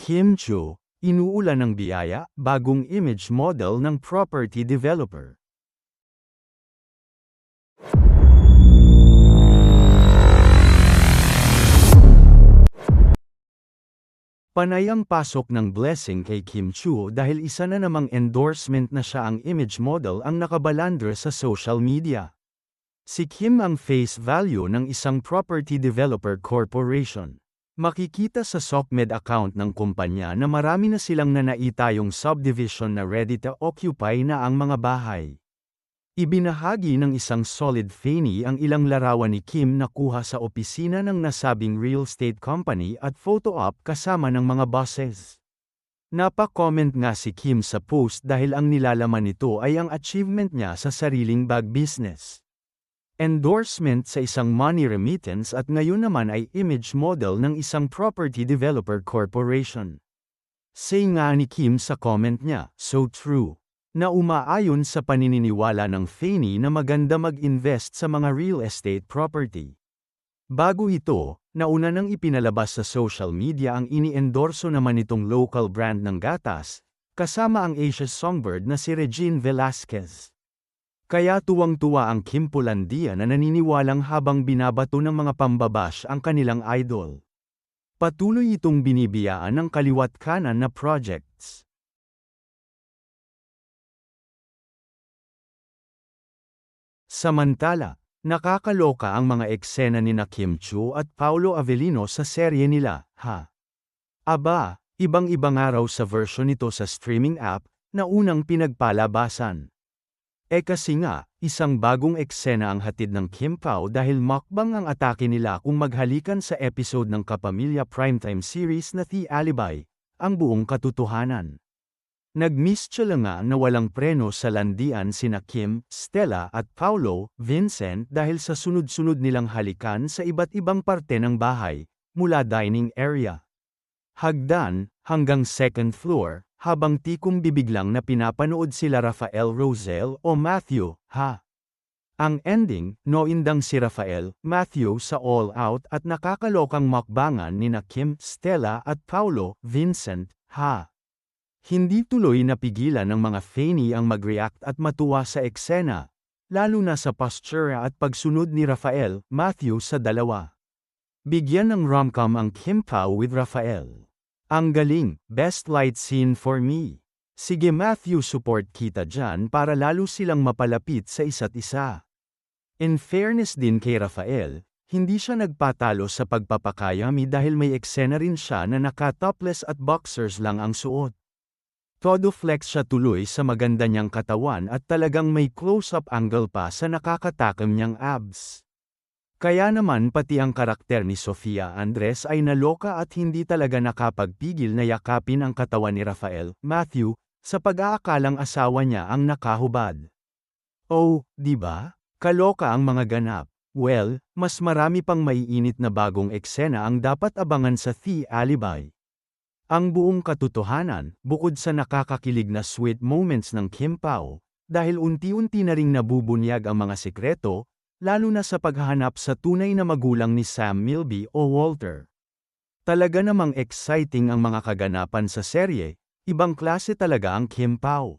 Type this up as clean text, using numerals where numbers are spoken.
Kim Chiu, inuulan ng biyaya, bagong image model ng property developer. Panay ang pasok ng blessing kay Kim Chiu dahil isa na namang endorsement na siya ang image model ang nakabalandra sa social media. Si Kim ang face value ng isang property developer corporation. Makikita sa SOCMED account ng kumpanya na marami na silang nanaitayong subdivision na ready to occupy na ang mga bahay. Ibinahagi ng isang solid fanny ang ilang larawan ni Kim na kuha sa opisina ng nasabing real estate company at photo op kasama ng mga bosses. Napa-comment nga si Kim sa post dahil ang nilalaman nito ay ang achievement niya sa sariling bag business. Endorsement sa isang money remittance at ngayon naman ay image model ng isang property developer corporation. Say nga ni Kim sa comment niya, "So true," na umaayon sa paniniwala ng fanny na maganda mag-invest sa mga real estate property. Bago ito, nauna nang ipinalabas sa social media ang ini-endorso naman itong local brand ng gatas, kasama ang Asia's songbird na si Regine Velasquez. Kaya tuwang-tuwa ang Kim Polandia na naniniwalang habang binabato ng mga pambabash ang kanilang idol. Patuloy itong binibiyaan ng kaliwat kanan na projects. Samantala, nakakaloka ang mga eksena nina Kim Chiu at Paolo Avellino sa serye nila, ha? Aba, ibang-iba nga raw sa version nito sa streaming app, na unang pinagpalabasan. Kasi nga, isang bagong eksena ang hatid ng Kim Pao dahil mukbang ang atake nila kung maghalikan sa episode ng Kapamilya primetime series na The Alibi, ang buong katotohanan. Nag-miss nga na walang preno sa landian sina Kim, Stella at Paolo, Vincent dahil sa sunod-sunod nilang halikan sa iba't ibang parte ng bahay, mula dining area, hagdan, hanggang second floor, habang tikong bibiglang na pinapanood sila Rafael Rosel o Matthew, ha? Ang ending, noindang si Rafael, Matthew sa all out at nakakalokang mukbangan nina Kim, Stella at Paolo, Vincent, ha? Hindi tuloy napigilan ng mga fanny ang mag-react at matuwa sa eksena, lalo na sa posture at pagsunod ni Rafael, Matthew sa dalawa. Bigyan ng rom-com ang Kim Pao with Rafael. Ang galing, best light scene for me. Sige Matthew, support kita dyan para lalo silang mapalapit sa isa't isa. In fairness din kay Rafael, hindi siya nagpatalo sa pagpapakayami dahil may eksena rin siya na naka-topless at boxers lang ang suot. Todo flex siya tuloy sa maganda niyang katawan at talagang may close-up angle pa sa nakakatakam niyang abs. Kaya naman pati ang karakter ni Sofia Andres ay naloka at hindi talaga nakapagpigil na yakapin ang katawan ni Rafael, Matthew, sa pag-aakalang asawa niya ang nakahubad. Oh, di ba? Kaloka ang mga ganap. Well, mas marami pang maiinit na bagong eksena ang dapat abangan sa The Alibi. Ang buong katotohanan, bukod sa nakakakilig na sweet moments ng Kim Pao, dahil unti-unti na ring nabubunyag ang mga sekreto, lalo na sa paghahanap sa tunay na magulang ni Sam Milby o Walter. Talaga namang exciting ang mga kaganapan sa serye, ibang klase talaga ang Kim Pao.